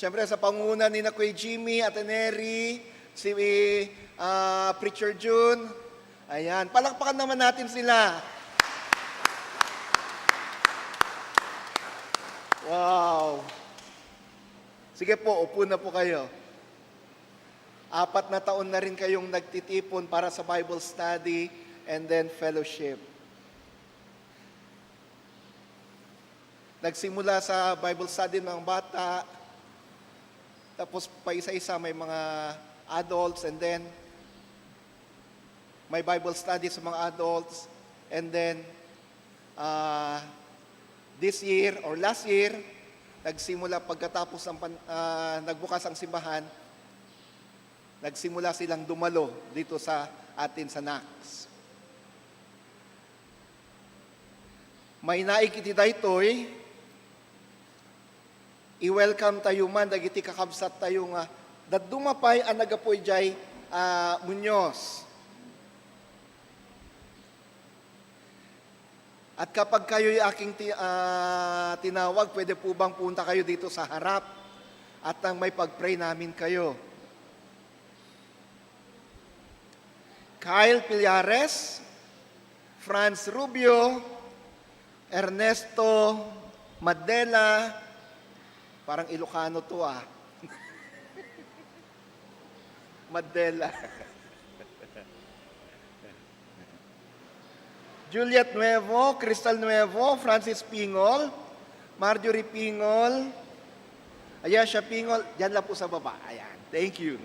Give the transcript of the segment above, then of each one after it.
Siyempre sa pangunguna ni na Kuya Jimmy, Ate Neri, si Preacher June. Ayan, palakpakan naman natin sila. Wow. Sige po, upo na po kayo. 4 na taon na rin kayong nagtitipon para sa Bible study and then fellowship. Nagsimula sa Bible study ng mga bata, tapos pa isa-isa may mga adults, and then may Bible study sa mga adults, and then this year or last year, nagsimula pagkatapos ng nagbukas ang simbahan, nagsimula silang dumalo dito sa atin sa NACS. May naikiti daytoy, i-welcome tayo man, dagiti kakabsat tayo nga, dadumapay ang nagapoy jay Muñoz. At kapag kayo'y aking tinawag, pwede po bang punta kayo dito sa harap at nang may pag-pray namin kayo. Kyle Pillares, Franz Rubio, Ernesto Madela, parang Ilocano to Madela. Juliet Nuevo, Crystal Nuevo, Francis Pingol, Marjorie Pingol, Ayasha Pingol, dyan lang po sa baba. Ayan, thank you.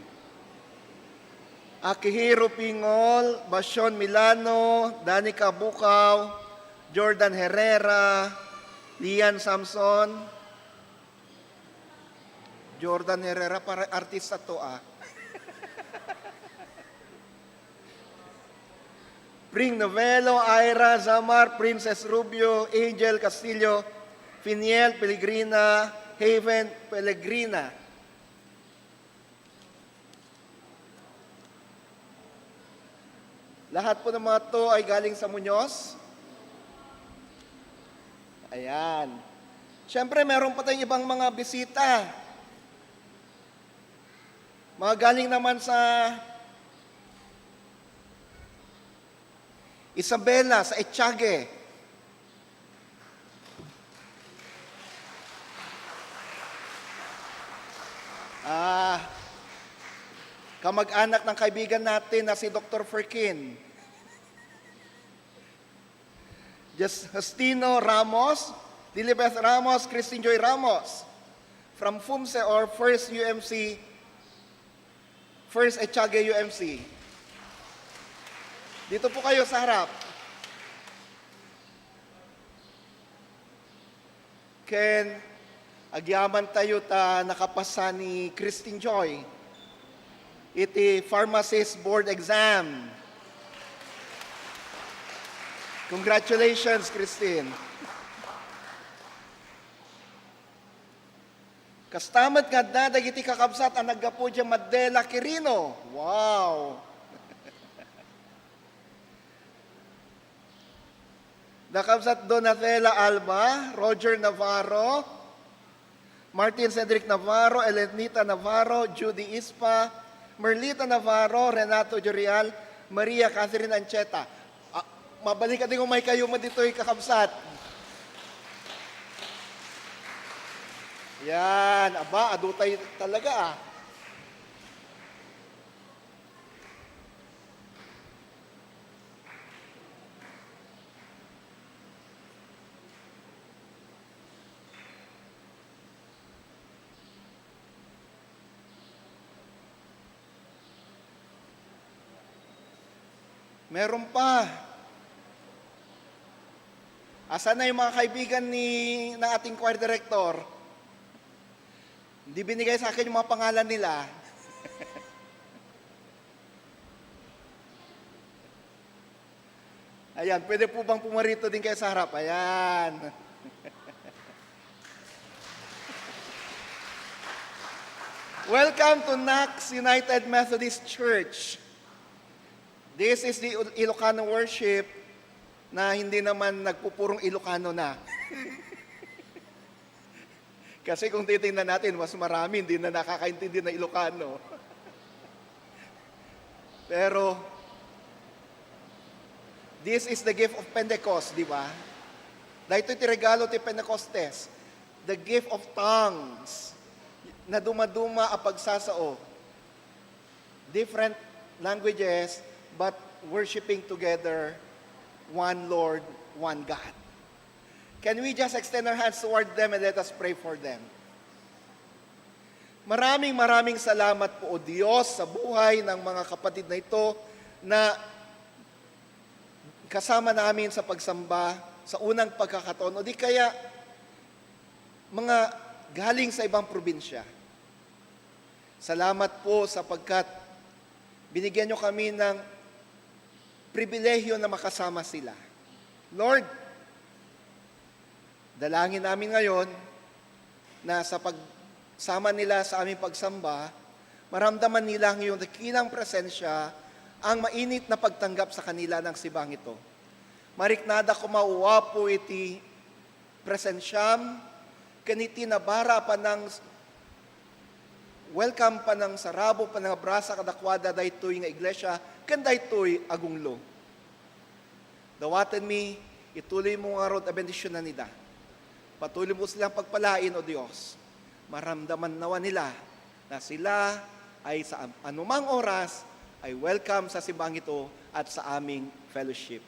Akihiro Pingol, Basyon Milano, Danica Bukaw, Jordan Herrera, Lian Samson. Jordan Herrera, para artista to Pring Novelo, Ira Zamar, Princess Rubio, Angel Castillo, Finiel Pellegrina, Haven Pellegrina. Lahat po ng mga to ay galing sa Muñoz. Ayan. Siyempre, meron pa tayong ibang mga bisita. Mga galing naman sa Isabela, sa Etiague. Kamag-anak ng kaibigan natin na si Dr. Ferkin. Justino Ramos, Lilibeth Ramos, Christine Joy Ramos, from FUMSE or First UMC, First Etiague UMC. Dito po kayo sa harap. Ken, agyaman tayo ta nakapasa ni Christine Joy. Iti Pharmacist Board Exam. Congratulations, Christine. Kastamat nga na dagiti kakabsat ang naggapo dyan Madela Quirino. Wow! Nakabsat Donatella Alba, Roger Navarro, Martin Cedric Navarro, Elenita Navarro, Judy Ispa, Merlita Navarro, Renato Jorial, Maria Catherine Ancheta. Mabalik ka din kung may kayo mo dito'y kakabsat. Yan, adutay talaga Meron pa. Asan na yung mga kaibigan ng ating choir director? Hindi binigay sa akin yung mga pangalan nila. Ayan, pwede po bang pumarito din kayo sa harap? Ayan. Welcome to NACS United Methodist Church. This is the Ilocano worship na hindi naman nagpupurong Ilocano na. Kasi kung titingnan natin, mas marami hindi na nakakaintindi na Ilocano. Pero, this is the gift of Pentecost, di ba? Dahil ito'y regalo ti Pentecostes. The gift of tongues na dumaduma ang pagsasao. Different languages, but worshiping together, one Lord, one God. Can we just extend our hands toward them and let us pray for them? Maraming salamat po, O Diyos, sa buhay ng mga kapatid na ito na kasama namin sa pagsamba sa unang pagkakataon. O di kaya, mga galing sa ibang probinsya. Salamat po sapagkat binigyan nyo kami ng pribilehyo na makasama sila. Lord, dalangin namin ngayon na sa pagsama nila sa aming pagsamba, maramdaman nila ang iyong dakilang presensya, ang mainit na pagtanggap sa kanila ng sibang ito. Mariknada ko mauwa po iti presensyam, kaniti na bara pa ng welcome pa ng sarabo pa ng abrasa kadakwada daytoy nga iglesia, kan daytoy agunglo. Dawatan mi, ituloy mo nga rod a bendisyon na nila. Patuloy mo silang pagpalain, O Diyos. Maramdaman nawa nila na sila ay sa anumang oras ay welcome sa simbang ito at sa aming fellowship.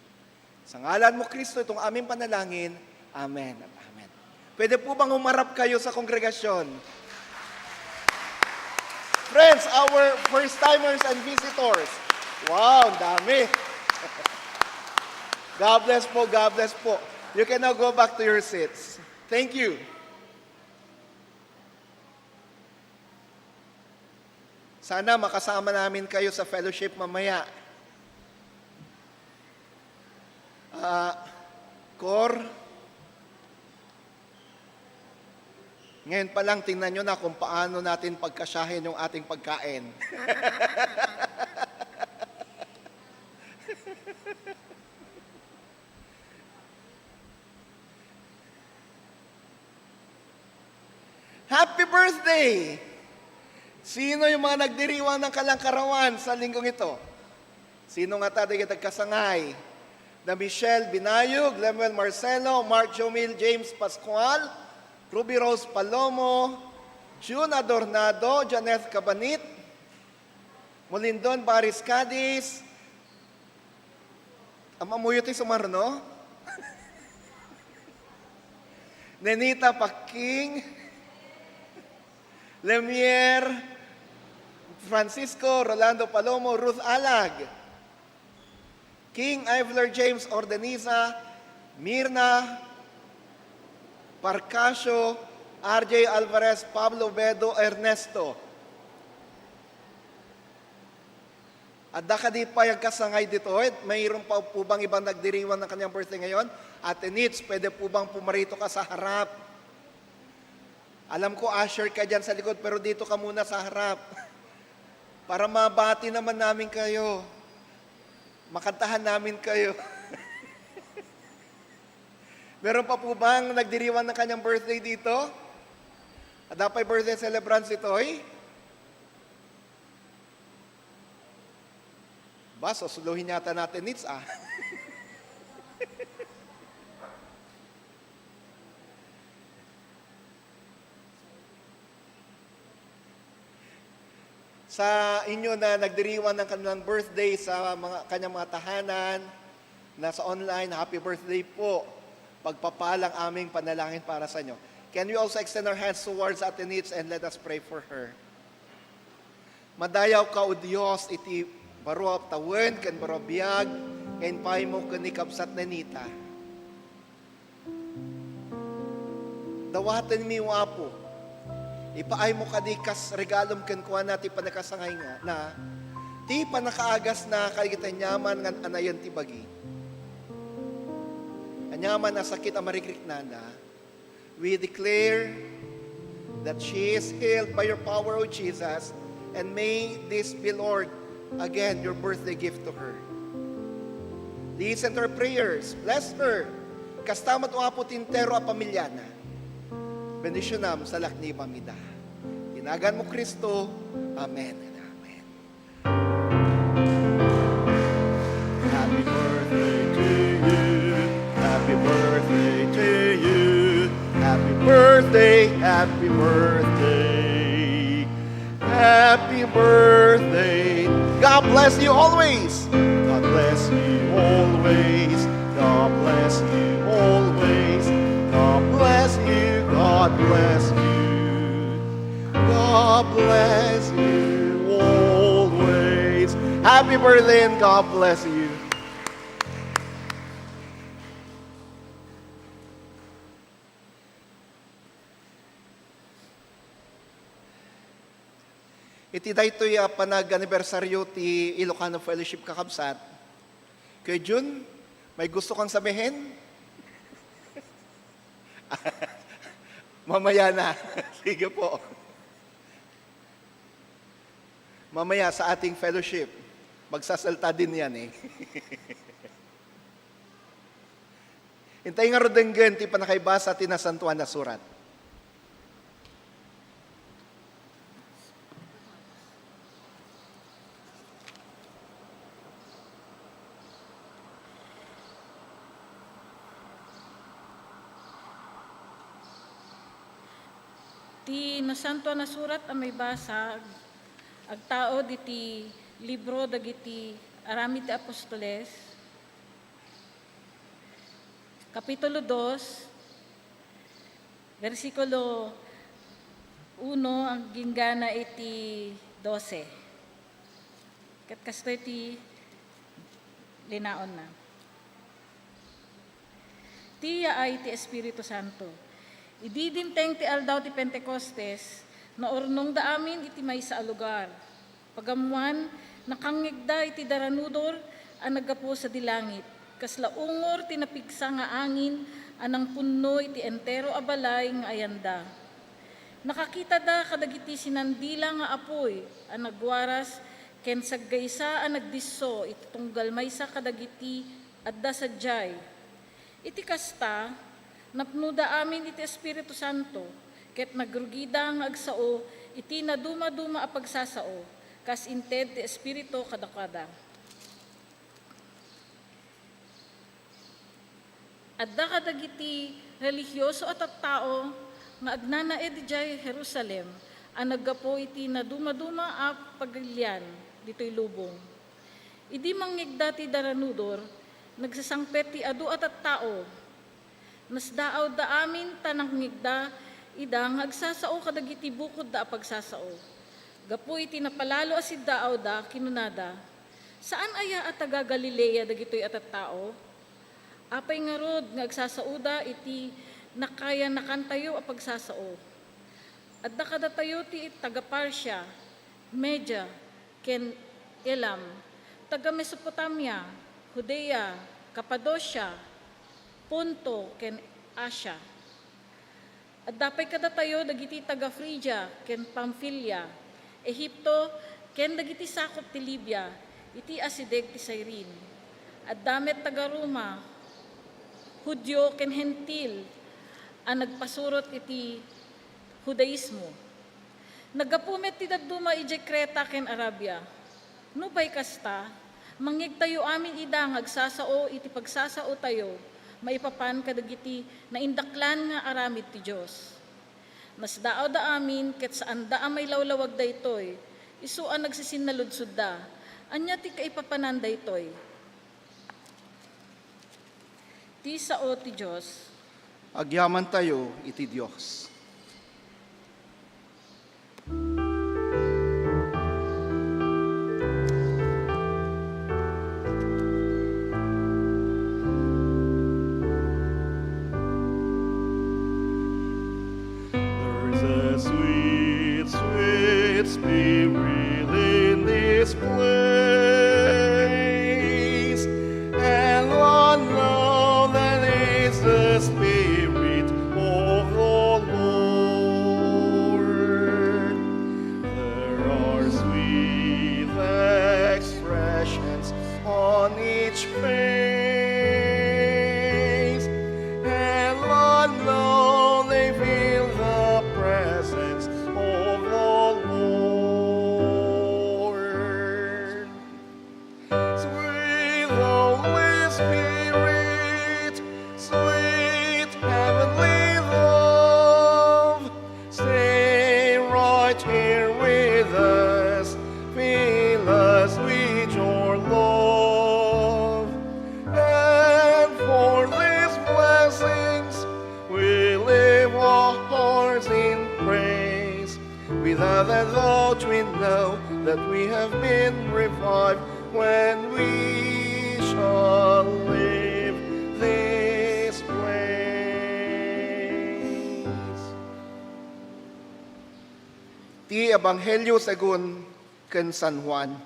Sa ngalan mo, Kristo, itong aming panalangin. Amen at amen. Pwede po bang umarap kayo sa kongregasyon? Friends, our first-timers and visitors. Wow, dami. God bless po, God bless po. You can now go back to your seats. Thank you. Sana makasama namin kayo sa fellowship mamaya. Cor, ngayon pa lang tingnan nyo na kung paano natin pagkasyahin yung ating pagkain. Happy birthday! Sino yung mga nagdiriwang ng kalangkarawan sa linggong ito? Sino nga tayo kasangay? Na Michelle Binayog, Lemuel Marcelo, Mark Jomil, James Pascual, Ruby Rose Palomo, June Adornado, Janeth Cabanit, Molindon Baris Cadiz, Amamuyoti Sumarno, Nenita Paking, Lemier, Francisco Rolando Palomo, Ruth Alag, King Ivler James Ordeniza, Mirna Parcasio, RJ Alvarez, Pablo Bedo, Ernesto. At dakadi pa yung kasangay dito, mayroon pa po bang ibang nagdiriwan ng kanyang birthday ngayon? Ate Nitz, pwede po bang pumarito ka sa harap? Alam ko, usher ka dyan sa likod, pero dito ka muna sa harap. Para mabati naman namin kayo. Makantahan namin kayo. Meron pa po bang nagdiriwan ng kanyang birthday dito? At dapat birthday celebrants ito, eh? Ba, susuluhin yata natin Nitz, ah. Sa inyo na nagdiriwan ng kanilang birthday sa kanyang mga tahanan, na sa online, happy birthday po. Pagpapalang aming panalangin para sa inyo. Can we also extend our hands towards Ate Nitz and let us pray for her? Madayaw ka, O Diyos, iti baro tawen, kan baro biyag, kan pay mo kanikabsat na nita. Dawatan mi wapo. Ipaay mo kadikas regalom kan kuha natin panakasangay nga na ti panakaagas na kagitan nyaman nga anayan ti bagi. Anyaman na sakit ang marikrik nana. We declare that she is healed by your power, O Jesus, and may this be, Lord, again, your birthday gift to her. Listen to her prayers. Bless her. Kastamat o apo tintero a pamilyana. Bendisyonam sa lakni pamida. Tinagan mo Kristo. Amen and amen. Happy birthday to you. Happy birthday to you. Happy birthday, happy birthday. Happy birthday. God bless you always. God bless you always. God bless you always. God bless you. God bless you. God bless you always. Happy birthday and God bless you. Iti daytoy panag-anibersaryo ti Ilocano Fellowship kakabsat. Kay Jun, may gusto kang sabihin? Mamaya na. Sige po. Mamaya sa ating fellowship, magsasalta din yan eh. Hintay nga rodenggen ti panakaibasa ti nasantuan na surat. Ti nasanto na surat ang may basa, agtao diti libro dagiti Arami ti Apostoles, Kapitulo 2, versikulo 1 ang ginggana iti 12. Kat kasto iti linaon na. Tiya ay ti Espiritu Santo. Ididinteng ti aldaw ti Pentecostes, na ornong da amin iti may sa lugar. Pagamuan, nakangigda iti daranudor, ang naggapo sa dilangit. Kasla ungor tinapigsa nga angin, anang punno iti entero abalay nga ayanda. Nakakita da kadagiti sinandila nga apoy, ang nagwaras, ken saggaysa ang nagdisso, iti tunggal maysa kadagiti adda sadyay. Iti kasta, napnuda amin iti Espiritu Santo, ket nagrugida nga agsao, iti na duma-duma a pagsasao, kas inted ti Espiritu kadakada. Adda kadagiti religyoso at tao nga agnanaed dijay Jerusalem, ang naggapo iti na duma-duma a pagilian ditoy lubong. Idi manggigda ti daranudor, nagsasangpet ti adu at tao, nasdaaw da amin tanang ngigda, idang agsasao kadagiti bukod da pagsasao. Gapu iti napalalo asid daaw da, kinunada. Saan aya at taga Galilea dagitoy at tao? Apay nga rod nga agsasao da iti nakaya nakantayo a pagsasao. At da kada tayo ti taga Parsya, Media, ken Elam, taga Mesopotamia, Judea, Cappadocia, Ponto, ken Asia. At dapay kada tayo dagiti taga Phrygia, ken Pamphylia, Ehipto, ken dagiti sakop ti Libya, iti asideg ti Cyrene. At damet taga Roma, Hudyo ken Hentil, ang nagpasurot iti Judaismo. Nagapumet ti dadduma iti Creta ken Arabia. Nupay kasta, mangyeg tayo amin ida agsasao iti pagsasao tayo, maipapan kadagiti na indaklan nga aramid ti Diyos. Nasdaaw da amin ket saan da may lawlawag daytoy, isuan nagsisinnaludsud da, anya ti kaipapanan daytoy. Ti sao ti Diyos, Agyaman tayo iti Diyos. There's a sweet, sweet spirit in this place, and Lord knows that it's the Spirit of the Lord. There are sweet expressions on each face, and Lord knows they fill the Without a doubt we know that we have been revived when we shall leave this place. Ti Ebanghelyo segun ken San Juan.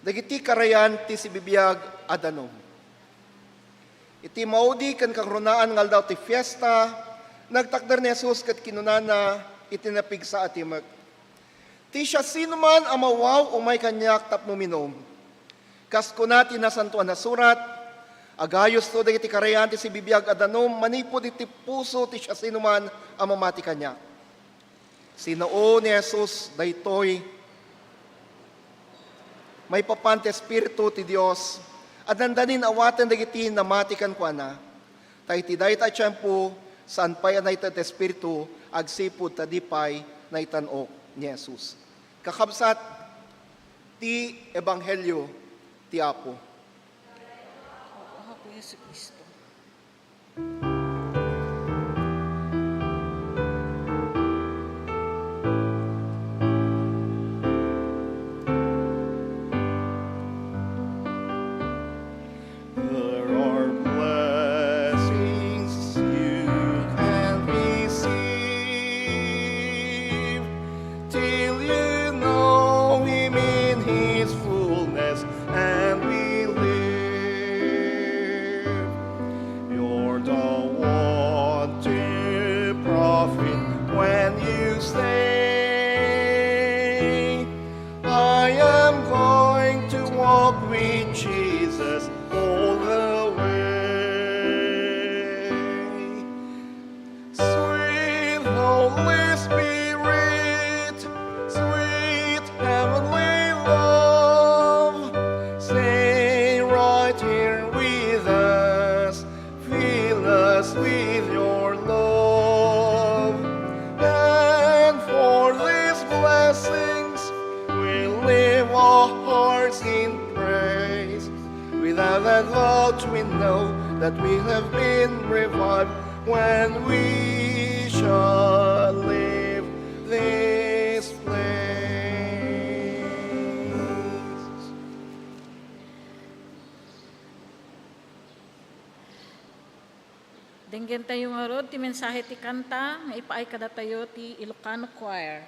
Dagiti karayan ti sibibiyag adanom. Iti maudi ken kagrunaan ngal daw ti fiesta, nagtakder ni Jesus ket kinunana itinapig sa atimek. Ti siya sino man amawaw umay kanyak tapno minom. Kas kunati na santuan na surat, agayos to dagiti karayan ti sibibiyag adanom, manipod iti puso ti siya sino man amamati kanyak. Sinao ni Jesus daytoy may papante espiritu ti Dios at nandanin awaten dagiti namatikan ko na. Tay ti dayta tiyempo saan pay anay tat espiritu agsipud tadipay na itanok ni Jesus. Kakabsat ti Ebanghelyo ti Apo. Ako Yesu Kristo. There are blessings you can receive till you know Him in His fullness and believe. You're the one to profit when you stay. I am going to walk with Jesus all the way. Sweet Holy Spirit, sweet heavenly love, stay right here with us, fill us with your love. And for these blessings, we live our hearts in praise. Without a doubt we know that we have been revived when we shall leave this place. Denggen tayo nga rod, ti mensahe ti kanta, nga ipaay kada tayo ti Ilocano Choir.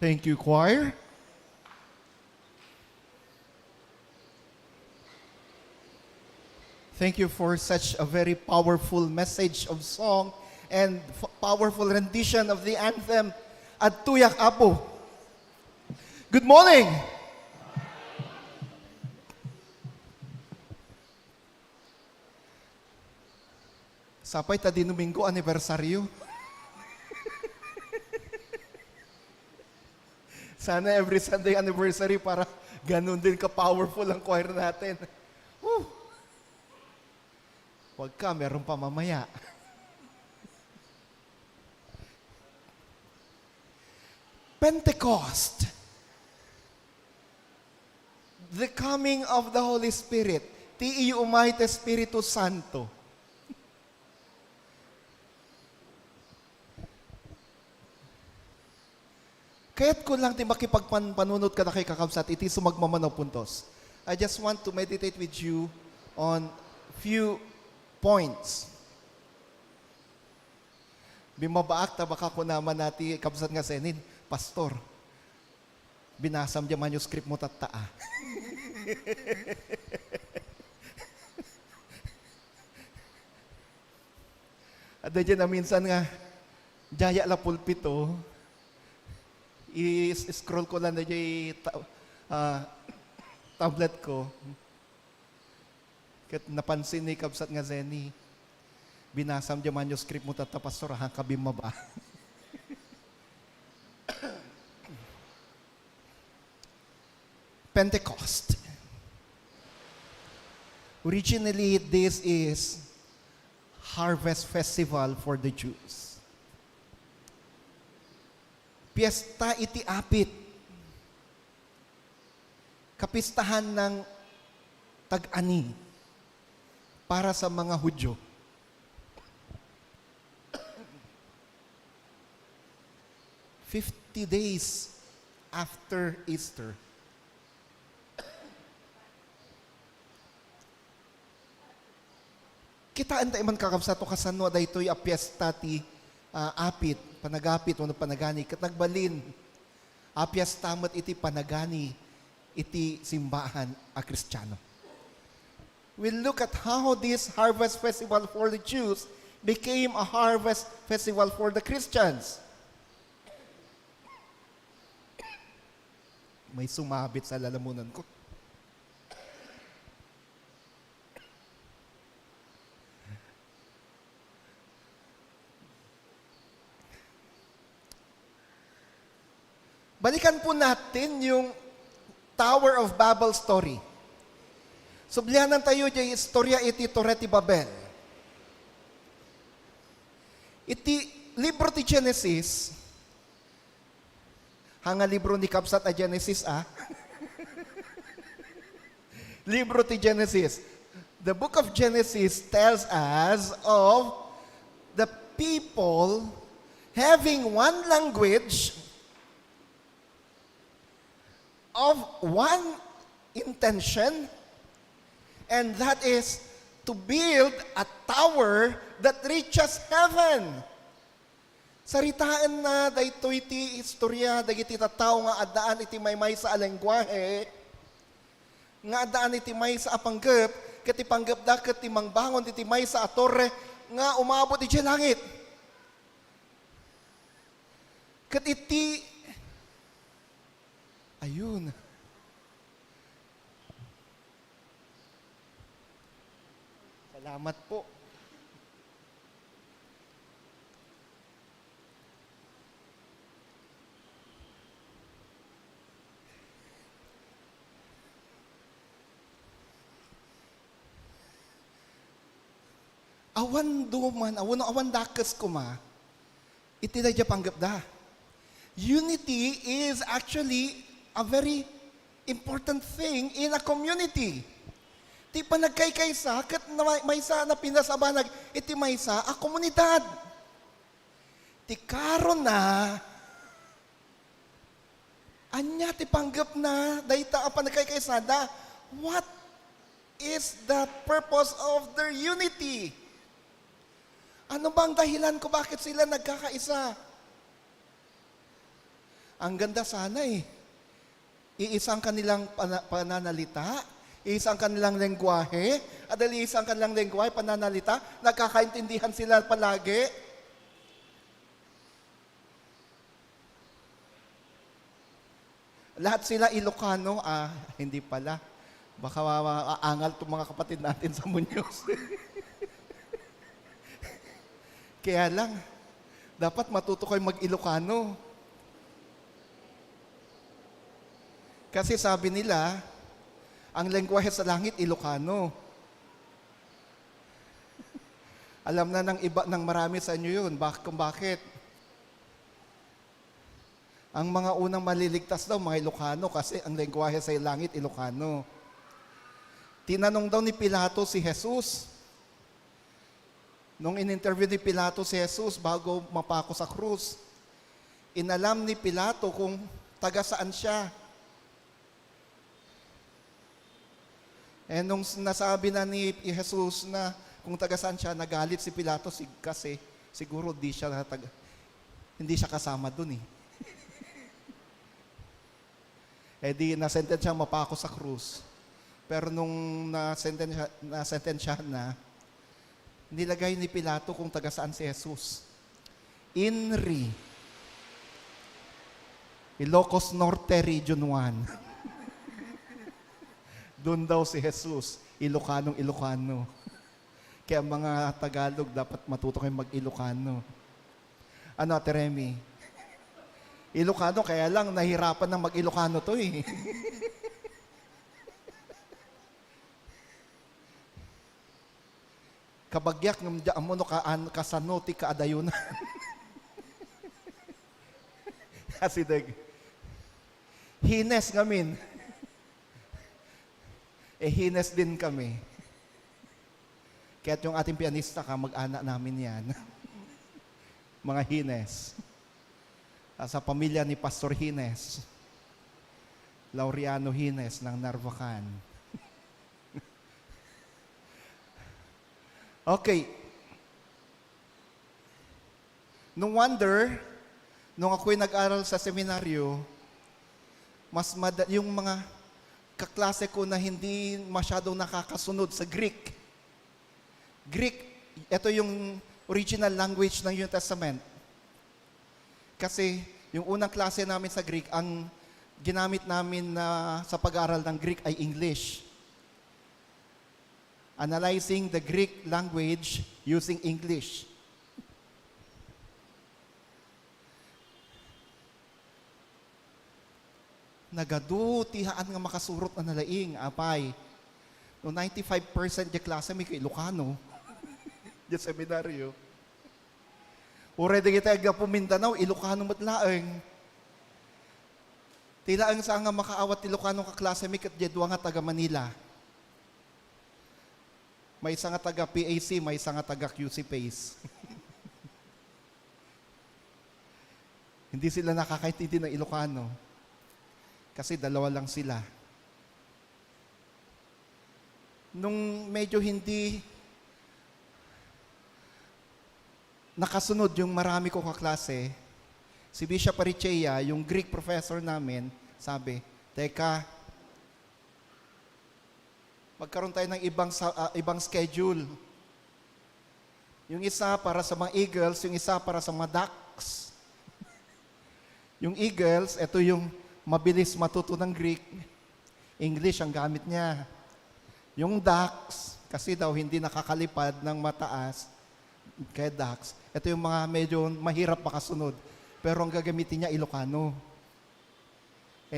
Thank you, choir. Thank you for such a very powerful message of song and powerful rendition of the anthem at Tuyak Apo. Good morning! Sapay ta din Domingo anibersaryo. Sana every Sunday anniversary para ganun din ka-powerful ang choir natin. Woo! Huwag ka, meron pa mamaya. Pentecost. The coming of the Holy Spirit. Ti iumay te Espiritu Santo. Kaya't ko lang ti makipagpanunod ka na kay kakabsat, iti sumagmamanaw puntos. I just want to meditate with you on few points. Bimabaak ta baka ko naman nati kabsat nga senin, Pastor, binasam di manuscript mo tataa. At dyan na minsan nga, jaya la pulpito, i-scroll ko lang na dyan tablet ko. Kat napansin ni kabsat nga Zeni, binasam dyan manuscript mo tata, Pastor, hang kabima ba? Pentecost. Originally, this is harvest festival for the Jews. Piyesta iti apit. Kapistahan ng tag-ani para sa mga Hudyo. "50 days after Easter. Kitaan tayo man kakabsato kasano daytoy a piyesta ti apit, panagapit, o panagani, kat nagbalin, a piyesta met iti panagani, iti simbahan a Kristiyano. We'll look at how this harvest festival for the Jews became a harvest festival for the Christians. May sumabit sa lalamunan ko. Balikan po natin yung Tower of Babel story. Sublianan tayo dyan istorya iti Torre ti Babel. Iti libro ti Genesis, hanga libro ni Kapsat a Genesis libro ti Genesis. The book of Genesis tells us of the people having one language, of one intention, and that is to build a tower that reaches heaven. Saritaan na daytoy ti istorya dagiti tattao nga addaan iti maymay sa lengguwahe, nga addaan iti may sa apanggep, ket ipanggep da ket timangbangon iti may sa torre nga umabot iti langit. Ket iti ayun. Salamat po. Awan duman, awan dakas ko ma, iti da panggap da. Unity is actually a very important thing in a community. Ti panagkaykaysa, kat may sa na pinasabanag, iti may sa a komunidad. Ti karon na, anya ti panggap na, dayta a panagkaykaysa da, what is the purpose of their unity? Ano bang dahilan ko bakit sila nagkakaisa? Ang ganda sana eh. Iisang kanilang pananalita, iisang kanilang lengguwahe, at dahil iisang kanilang lengguwahe, pananalita, nagkakaintindihan sila palagi. Lahat sila Ilocano, hindi pala. Baka aangal itong mga kapatid natin sa Muñoz. Kaya lang, dapat matuto kayo mag-Ilocano. Kasi sabi nila, ang lengguwahe sa langit, Ilocano. Alam na ng iba, ng marami sa inyo yun, kung bakit. Ang mga unang maliligtas daw, mga Ilocano, kasi ang lengguwahe sa langit, Ilocano. Tinanong daw ni Pilato si Jesus. Nung in-interview ni Pilato si Jesus bago mapako sa krus, inalam ni Pilato kung taga saan siya. Nung nasabi na ni Jesus na kung taga saan siya, nagalit si Pilato kasi siguro hindi siya kasama dun eh. Di nasentensya mapako sa krus. Pero nung nasentensya na, nilagay ni Pilato kung taga saan si Jesus. INRI, Ilocos Norte Region 1. Doon daw si Jesus, Ilocano. Kaya mga Tagalog, dapat matuto kayo mag-Ilocano. Ano, Ate Remy? Ilocano, kaya lang nahirapan ng mag-Ilocano to eh. Kabagyak ng mo no kasano ti kaadayunan. Kasi hines ngamin. Hines din kami. Kaya't yung ating pianista mag-anak namin yan. Mga Hines. Sa pamilya ni Pastor Hines. Laureano Hines ng Narvacan. Okay. Nung ako'y nag-aral sa seminaryo, yung mga kaklase ko na hindi masyadong nakakasunod sa Greek. Ito yung original language ng New Testament. Kasi yung unang klase namin sa Greek, ang ginamit namin sa pag-aaral ng Greek ay English. Analyzing the Greek language using English. Nagadutihaan nga makasurot na nalaing, apay. No 95% di klase may Ilocano. Di seminaryo. Urede kita aga Mindanao, Ilocano matlaeng. Tila ang sa nga makaawat Ilocano ka klase may katjedwa nga taga Manila. May isa nga taga PAC, may isa nga taga QC PACE. Hindi sila nakakaintindi ng Ilocano. Kasi dalawa lang sila. Nung medyo hindi nakasunod yung marami kong kaklase, si Bishop Arichea, yung Greek professor namin, sabi, teka, magkaroon tayo ng ibang schedule. Yung isa para sa mga Eagles, yung isa para sa mga Ducks. Yung Eagles, ito yung mabilis matuto ng Greek. English ang gamit niya. Yung Ducks, kasi daw hindi nakakalipad ng mataas, kaya Ducks, ito yung mga medyo mahirap makasunod. Pero ang gagamitin niya, Ilocano.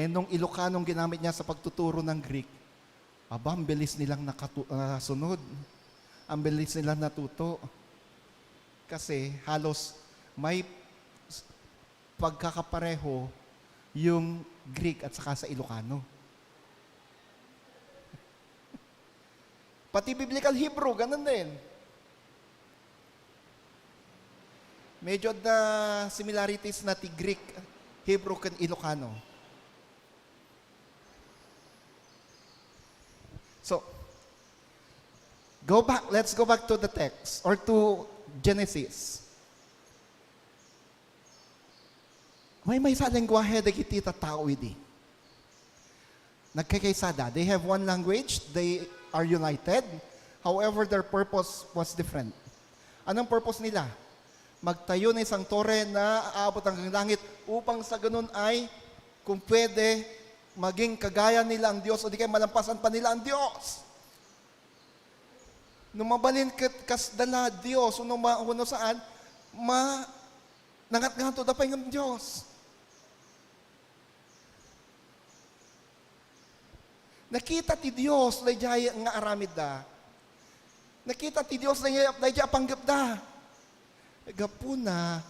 Nung Ilocano ginamit niya sa pagtuturo ng Greek, ang bilis nilang nakasunod. Ang bilis nilang natuto. Kasi halos may pagkakapareho yung Greek at saka sa Ilocano. Pati Biblical Hebrew, ganun din. Medyo na similarities na ti Greek, Hebrew, kan Ilocano. So, let's go back to the text or to Genesis. may sa lengguwahe dagiti tattao idi. Nagkakaysada. They have one language, they are united. However, their purpose was different. Anong purpose nila? Magtayo ng isang tore na aabot hanggang langit upang sa ganun ay, kung pwede, maging kagaya nila ang Diyos o di kaya malampasan pa nila ang Diyos. Nung mabalin kasdala Diyos, uno saan, nangat-ngato da pa yung Diyos. Nakita ti Diyos, dayjay nga aramid da. Nakita ti Diyos, dayjay apanggap da. Gapuna,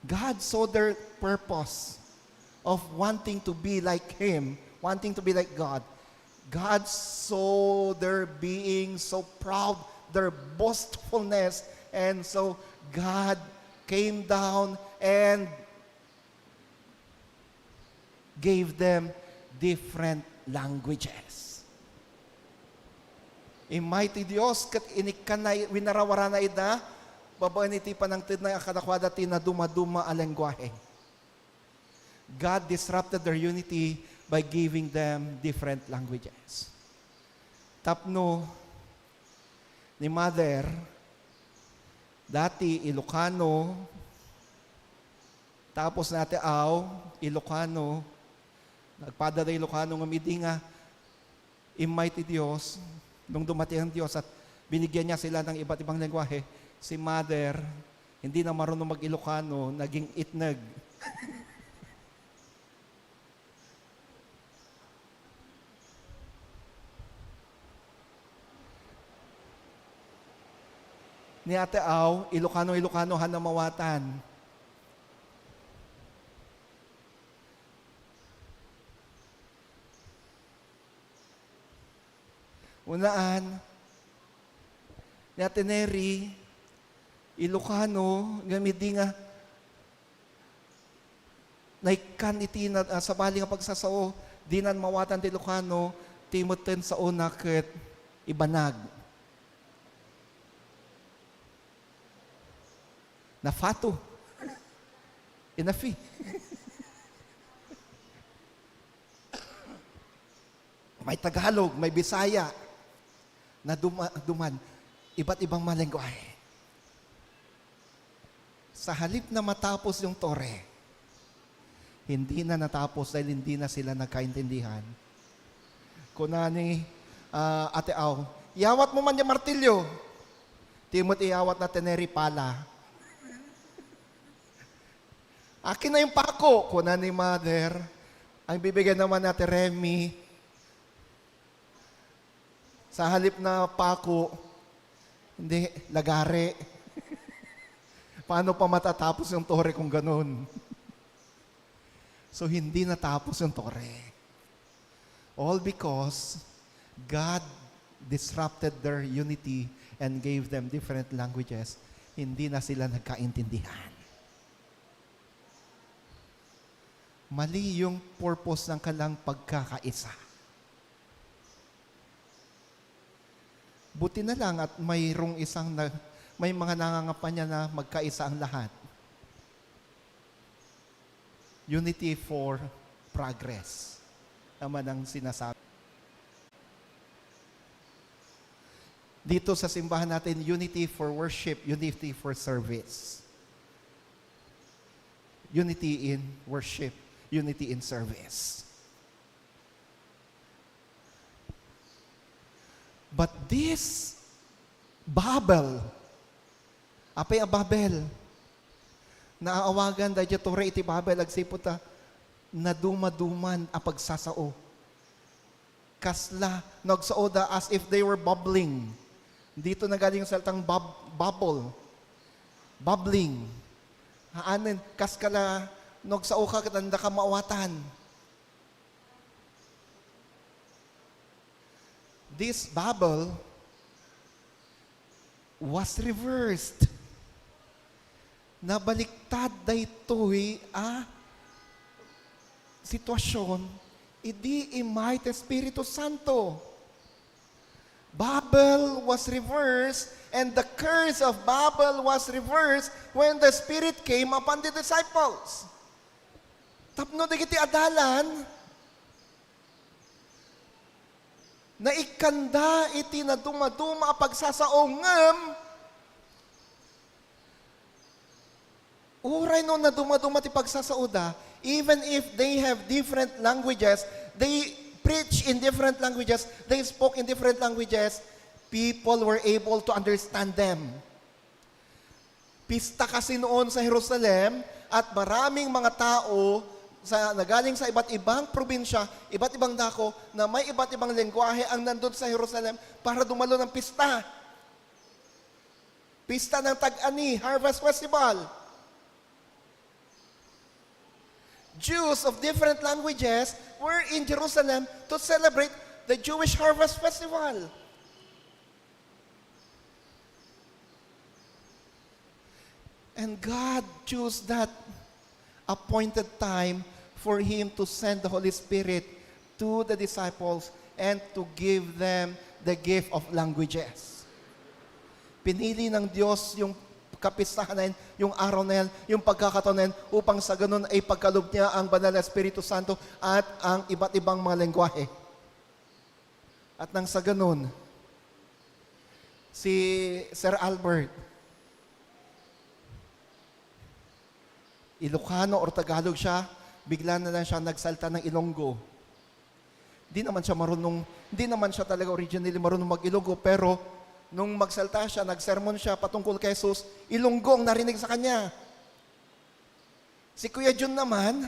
God saw their purpose of wanting to be like Him, wanting to be like God. God saw their being so proud, their boastfulness, and so God came down and gave them different languages. Mighty Dios, kat inikan na winarawara na ida, babaan iti panangtid na akadakwada ti na dumaduma a lengguwahe. God disrupted their unity by giving them different languages. Tapno ni Mother, dati Ilocano, tapos nati Ilocano, nagpadala Ilocano ng midinga, Mighty Dios, nung dumating ang Diyos at binigyan niya sila ng iba't ibang lengguwahe, si Mother, hindi na marunong mag-Ilocano, naging itnag. Ni Ate Ilocano hanamawatan. Unaan, ni Ate Neri, Ilocano, gamidi nga, naikan iti na sa bali nga pagsasao, di nan mawatan ti Ilocano, timutin sa una ket ibanag. Nafato. Inafi. May Tagalog, may Bisaya, na duman, iba't ibang malengguwahe. Sa halip na matapos yung tore, hindi na natapos dahil hindi na sila nagkaintindihan. Kunani, Ate Au, iawat mo man yung martilyo. Timot iawat na teneri pala. Akin na yung pako. Kunani Mother, ang bibigyan naman natin Remy, sa halip na pako, hindi, lagare. Paano pa matatapos yung tore kung ganun? So, hindi natapos yung tore. All because God disrupted their unity and gave them different languages. Hindi na sila nagkaintindihan. Mali yung purpose ng kalang pagkakaisa. Buti na lang at mayroong may mga nangangampanya na magkaisa ang lahat. Unity for progress naman ang sinasabi. Dito sa simbahan natin, unity for worship, unity for service. Unity in worship, unity in service. But this Babel, apay a Babel, naaawagan dahil tore iti Babel, agsiputa, na dumaduman ang pagsasao. Kasla, nagsauda as if they were bubbling. Dito na galing yung salitang bubble. Bubbling. Haanin, kaskala, nagsao ka, katanda ka maawatan. This Babel was reversed. Nabaliktad daytoy sitwasyon, idi imight Espiritu Santo. Babel was reversed, and the curse of Babel was reversed when the Spirit came upon the disciples. Tapno digiti adalan, na ikanda iti na dumaduma pagsasaongam, uray no na dumaduma ti pagsasauda, even if they have different languages, they preach in different languages, they spoke in different languages, people were able to understand them. Pista kasi noon sa Jerusalem at maraming mga tao nagaling sa iba't ibang probinsya, iba't ibang dako, na may iba't ibang lengguwahe ang nandun sa Jerusalem para dumalo ng pista. Pista ng Tag-ani, Harvest Festival. Jews of different languages were in Jerusalem to celebrate the Jewish Harvest Festival. And God chose that appointed time for Him to send the Holy Spirit to the disciples and to give them the gift of languages. Pinili ng Diyos yung kapistahan na yun, yung araw na yan, yung pagkakataon na yan, upang sa ganun ay pagkalob niya ang Banal na Espiritu Santo at ang iba't ibang mga lengguwahe. At nang sa ganun, si Sir Albert, Ilocano or Tagalog siya, bigla na lang siya nagsalta ng Ilonggo. Hindi naman siya talaga originally marunong mag-Ilonggo, pero nung magsalta siya, nagsermon siya patungkol kay Jesus, Ilonggo ang narinig sa kanya. Si Kuya Jun naman,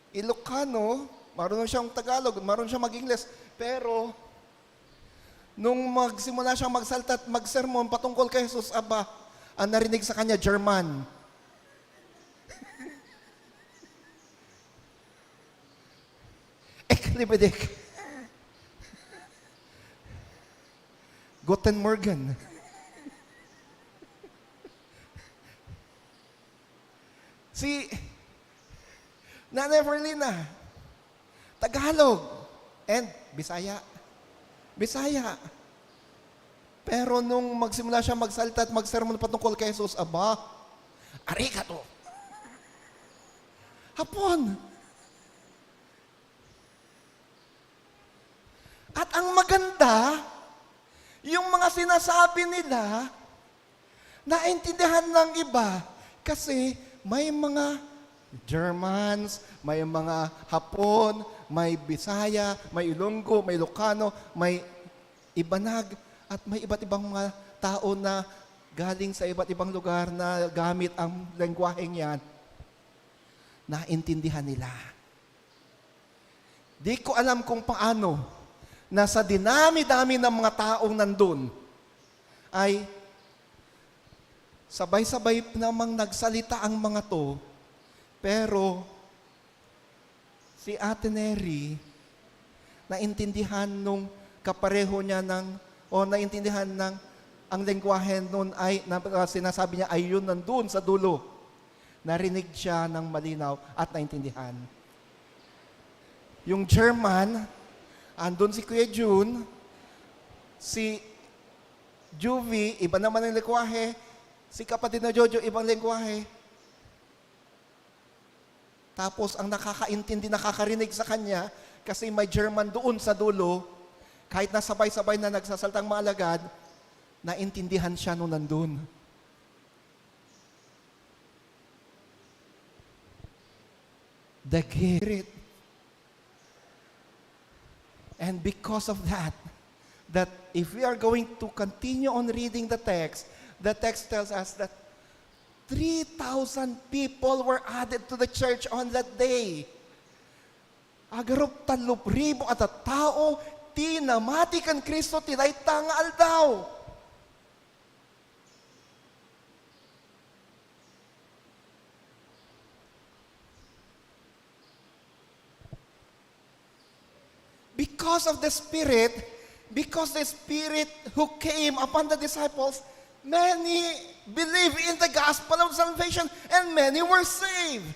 Ilocano, marunong siyang Tagalog, marunong siyang mag-Ingles, pero nung magsimula siyang magsalta at magsermon patungkol kay Jesus, ang narinig sa kanya, German. Eklibedik. Guten Morgen. Si Nanay Verlina, Tagalog and Bisaya. Bisaya. Pero nung magsimula siya magsalita at magsermon patungkol kay Jesus, arigato. Hapon. At ang maganda, yung mga sinasabi nila, naintindihan ng iba kasi may mga Germans, may mga Hapon, may Bisaya, may Ilonggo, may Ilocano, may Ibanag, at may iba't ibang mga tao na galing sa iba't ibang lugar na gamit ang lengguwaheng yan, naintindihan nila. Di ko alam kung paano na sa dinami-dami ng mga taong nandun, ay sabay-sabay namang nagsalita ang mga to, pero si Ate Neri, naintindihan nung kapareho niya naintindihan ng ang lengguwahe nun ay, sinasabi niya ay yun nandun sa dulo. Narinig siya ng malinaw at naintindihan. Yung German, andun si Kuya Jun, si Juvie, iba naman ang lengguwahe, si kapatid na Jojo, ibang lengguwahe. Tapos ang nakakaintindi, nakakarinig sa kanya, kasi may German doon sa dulo, kahit na sabay-sabay na nagsasaltang mga alagad, naintindihan siya nung nandun. The gift. And because of that if we are going to continue on reading the text tells us that 3,000 people were added to the church on that day. Agarup 3,000 at tao, tinamati kan Kristo, tinaytangal daw. Because of the Spirit who came upon the disciples, many believed in the gospel of salvation and many were saved.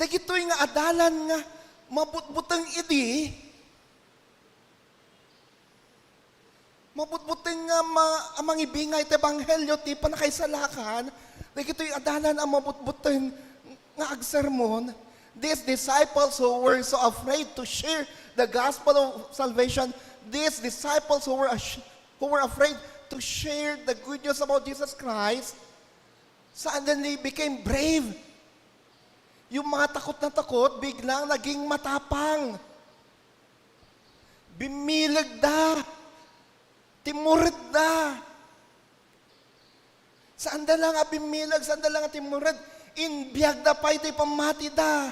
Dagitoy nga adalan nga mabutbuteng idi. Mabutbuteng nga amang ibingay ti ebanghelyo ti panakaisalakan. Dagitoy adalan ang mabutbuteng nga agsermon. These disciples who were so afraid to share the gospel of salvation, these disciples who were afraid to share the good news about Jesus Christ, suddenly became brave. Yung mga takot na takot, biglang naging matapang. Bimilag da. Timurid da. Saan da lang bimilag, saan da lang timurid, inbiyag da pa ito'y pamati da.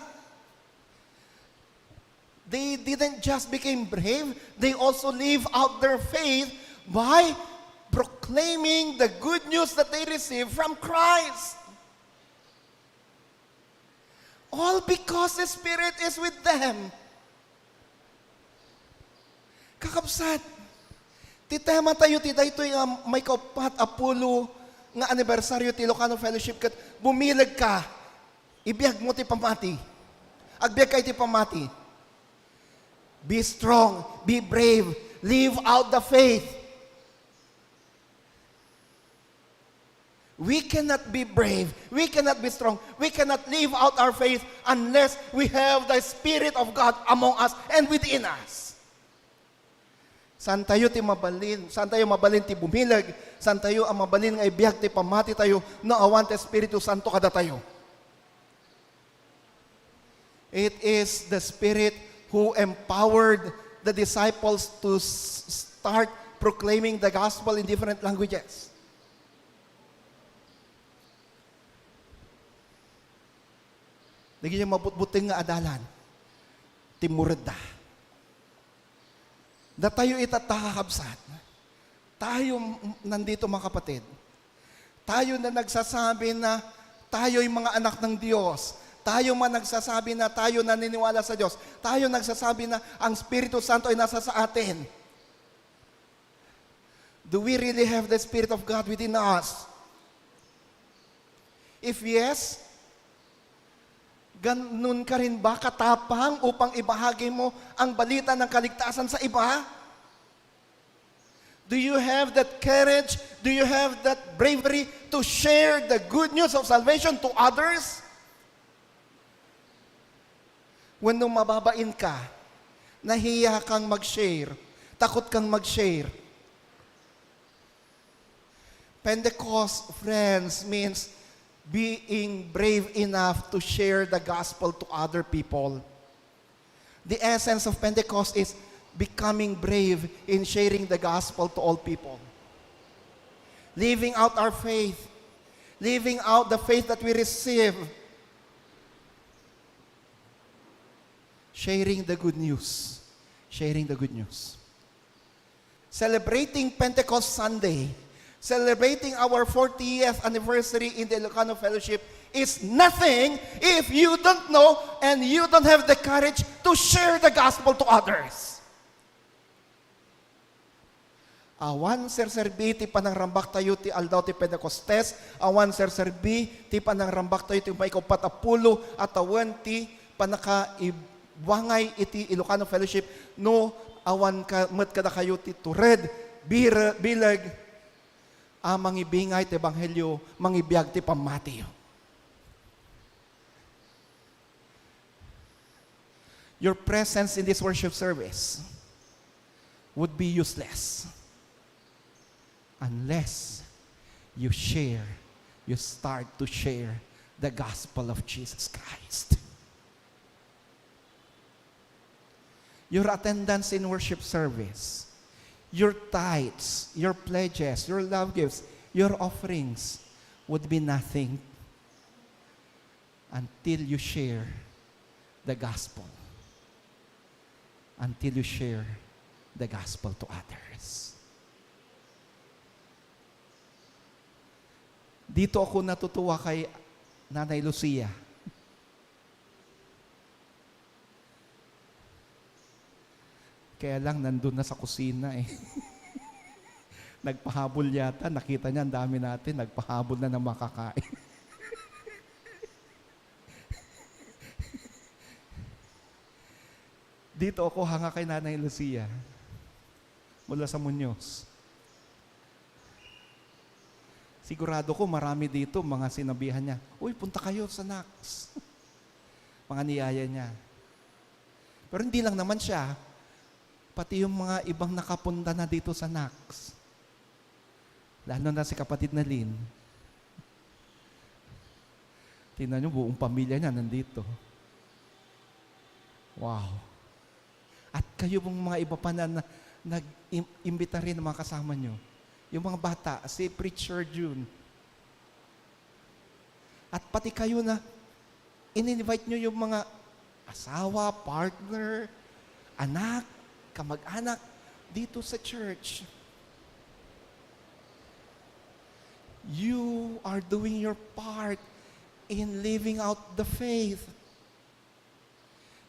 They didn't just become brave, they also live out their faith by proclaiming the good news that they received from Christ. All because the Spirit is with them. Kakabsat, ti tema tayo ti daytoy nga may kaupat apulo nga anibersaryo ti Ilocano Fellowship ket bumilag ka. Ibiyag mo ti pamati. Agbiag kay ti pamati. Be strong, be brave, live out the faith. We cannot be brave, we cannot be strong, we cannot live out our faith unless we have the Spirit of God among us and within us. Saan tayo ti mabalin, saan tayo mabalin ti bumilag, saan tayo ang mabalin nga ibiyag ti pamati tayo, na awan ti Espiritu Santo kada tayo. It is the Spirit who empowered the disciples to start proclaiming the gospel in different languages. Lagi niya mabutbuting nga adalan. Timurid da. Da tayo itatahakabsat. Tayo nandito mga kapatid. Tayo na nagsasabi na tayo'y mga anak ng Diyos. Tayo man nagsasabi na tayo naniniwala sa Diyos. Tayo nagsasabi na ang Espiritu Santo ay nasa sa atin. Do we really have the Spirit of God within us? If yes, ganun ka rin ba katapang upang ibahagi mo ang balita ng kaligtasan sa iba? Do you have that courage? Do you have that bravery to share the good news of salvation to others? When nung mababain ka, nahiya kang mag-share, takot kang mag-share. Pentecost, friends, means being brave enough to share the gospel to other people. The essence of Pentecost is becoming brave in sharing the gospel to all people. Living out our faith. Living out the faith that we receive. Sharing the good news. Sharing the good news. Celebrating Pentecost Sunday, celebrating our 40th anniversary in the Ilocano Fellowship is nothing if you don't know and you don't have the courage to share the gospel to others. Awan serserbi ti panangrambak tayo ti aldaw ti Pentecostes, awan serserbi ti panangrambak tayo ti may kapatapulo at awan ti panakaibwangay iti Ilocano Fellowship no awan ka met kada kayo ti tured bilag mangibingay ti ebanghelyo, mangibiyag ti pamati. Your presence in this worship service would be useless unless you start to share the gospel of Jesus Christ. Your attendance in worship service, your tithes, your pledges, your love gifts, your offerings would be nothing until you share the gospel. Until you share the gospel to others. Dito ako natutuwa kay Nanay Lucia. Kaya lang nandun na sa kusina eh. Nagpahabol yata, nakita niya ang dami natin, nagpahabol na ng makakain. Dito ako hanga kay Nanay Lucia mula sa Muñoz. Sigurado ko marami dito mga sinabihan niya, uy, punta kayo sa NACS. Mga niyaya niya. Pero hindi lang naman siya, pati yung mga ibang nakapunta na dito sa NACS. Lalo na si kapatid na Lynn. Tingnan niyo, buong pamilya niya nandito. Wow. At kayo pong mga iba pa na nag-imbita rin ng mga kasama niyo. Yung mga bata, si Preacher June. At pati kayo na in-invite nyo yung mga asawa, partner, anak, kamag-anak dito sa church. You are doing your part in living out the faith.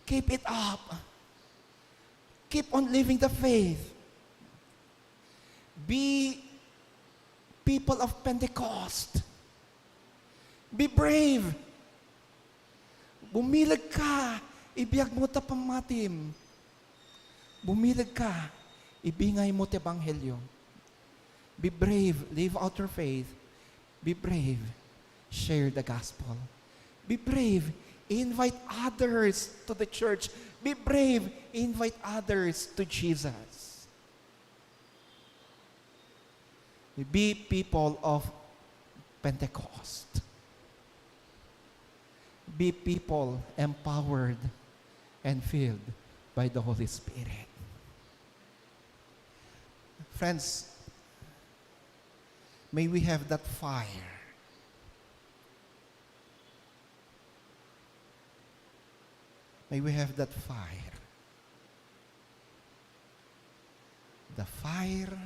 Keep it up. Keep on living the faith. Be people of Pentecost. Be brave. Bumilag ka. Ibiyag mo ta pamatim. Bumilag ka. Ibingay mo ta ebanghelyo. Be brave. Live out your faith. Be brave. Share the gospel. Be brave. Invite others to the church. Be brave. Invite others to Jesus. Be people of Pentecost. Be people empowered and filled by the Holy Spirit. Friends, may we have that fire. May we have that fire. The fire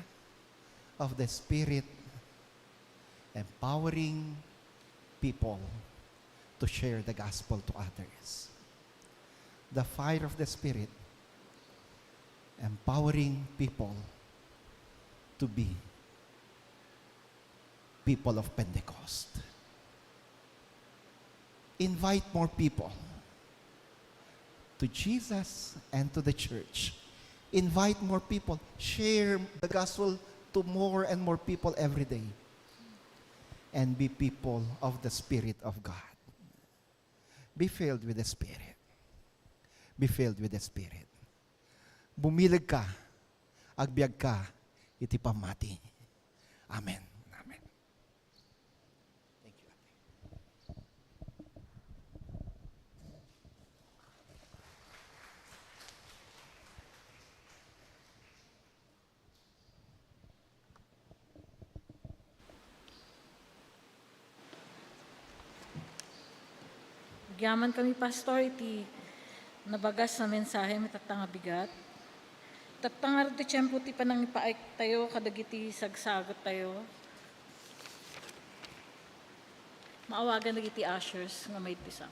of the Spirit empowering people to share the gospel to others. The fire of the Spirit empowering people to be people of Pentecost. Invite more people to Jesus and to the church. Invite more people. Share the gospel to more and more people every day. And be people of the Spirit of God. Be filled with the Spirit. Be filled with the Spirit. Bumilag ka, agbyag ka, iti pamati. Amen. Amen. Thank you. Gyaman kami, Pastor, iti nabagas na mensahe, mitatanga bigat. Tatangar ti tiyempo ti panang ipaik tayo, kadagiti sagsagot tayo. Maawagan nagiti ushers nga may pisang.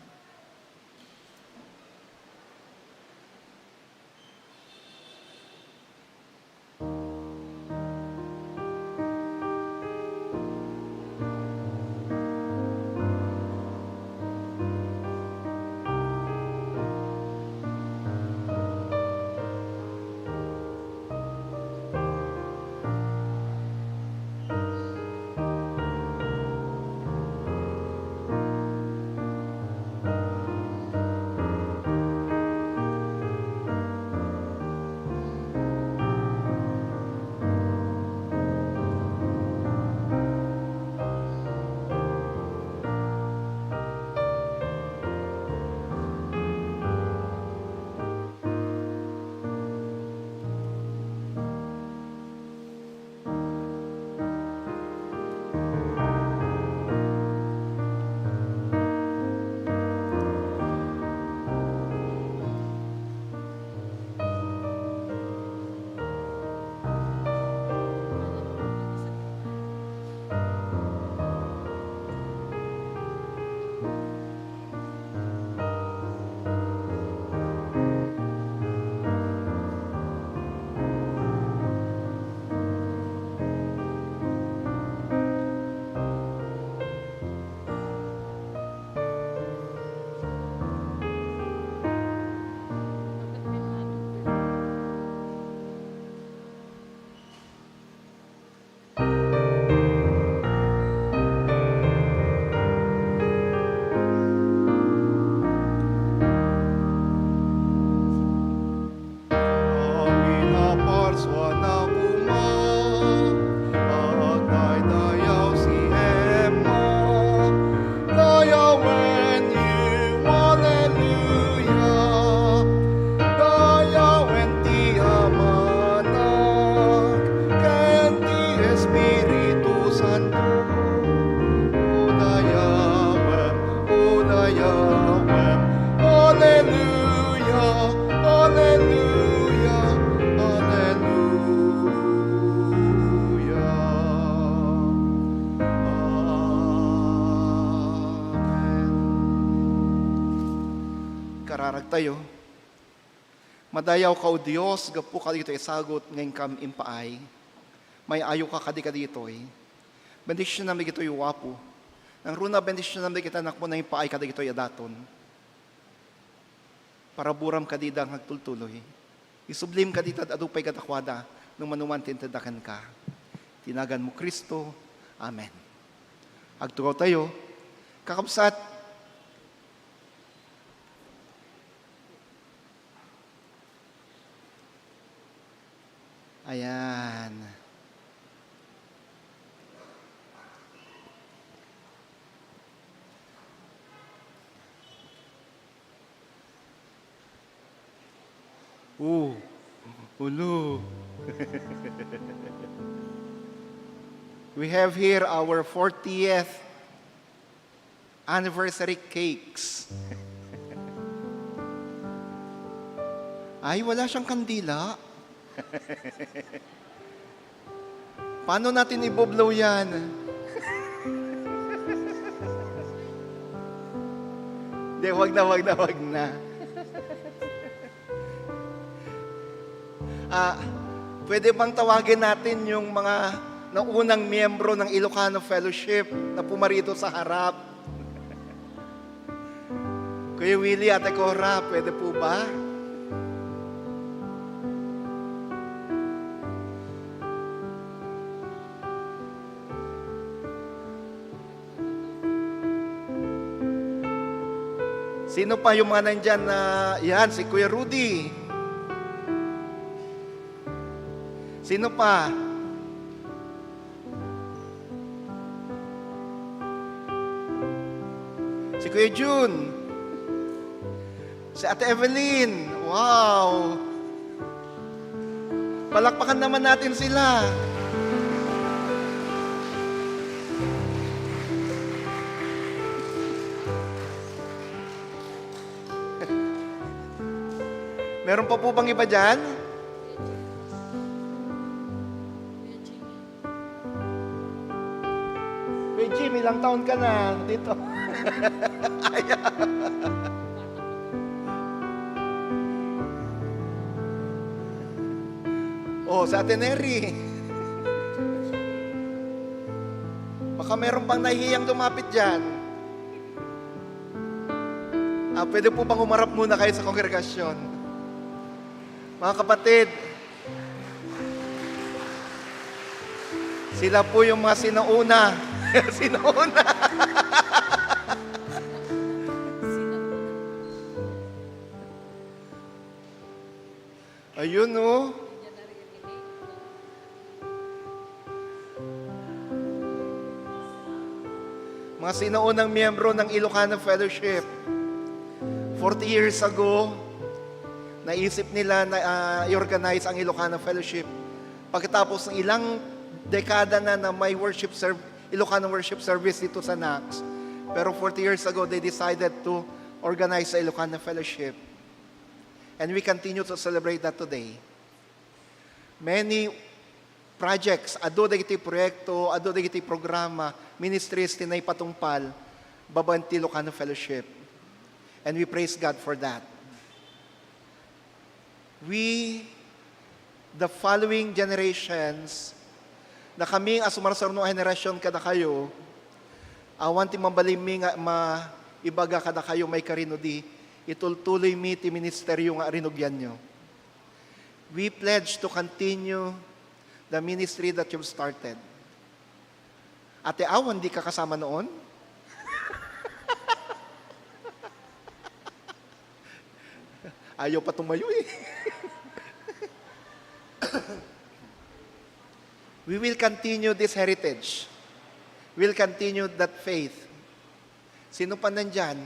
Mararag tayo. Madayaw ka o Diyos, gapu ka dito isagot ngayon kam impaay. May ayo ka kadi ka dito eh. Bendisyon namin ito yung wapo. Nang runa bendisyon namin kita nakmo na impaay kadi ito yadaton. Para buram ka didang hagtultuloy. Isublim ka dito at adupay katakwada nung manuman tintadakan ka. Tinagan mo Kristo. Amen. Agtugaw tayo. Kakabsat. Ayan. Ulo. We have here our 40th anniversary cakes. Ay, wala siyang kandila. Paano natin iboblow yan? Hindi, wag na. Pwede bang tawagin natin yung mga naunang miyembro ng Ilocano Fellowship na pumarito sa harap? Kuya Willie, Ate Cora, pwede po ba? Sino pa yung mga nandyan na, yan, si Kuya Rudy. Sino pa? Si Kuya June. Si Ate Evelyn. Wow. Palakpakan naman natin sila. Meron pa po bang iba dyan? Kuya Jim, ilang taon ka na dito? Oh, sa Ate Neri. Baka meron bang nahihiyang dumapit dyan? Pwede po bang humarap muna kayo sa kongregasyon? Mga kapatid, sila po yung mga sinauna. Sinauna. Ayun, oh. Mga sinaunang miyembro ng Ilocano Fellowship. 40 years ago, naisip nila na i-organize ang Ilocano Fellowship. Pagkatapos ng ilang dekada na may Ilocano worship service dito sa NACS. Pero 40 years ago, they decided to organize the Ilocano Fellowship. And we continue to celebrate that today. Many projects, ado dagiti proyekto, ado dagiti programa, ministries tinay patungpal, babanti Ilocano Fellowship. And we praise God for that. We, the following generations, na kami as sumarasarno henerasyon kada kayo, awan ti mabalimi nga ibaga kada kayo may karinodi, itultuloy mi ti ministeryo nga rinugyan nyo. We pledge to continue the ministry that you've started. Ate awan, di ka kasama noon? Ayaw pa tumayo eh. We will continue this heritage. We'll continue that faith. Sino pa nandyan?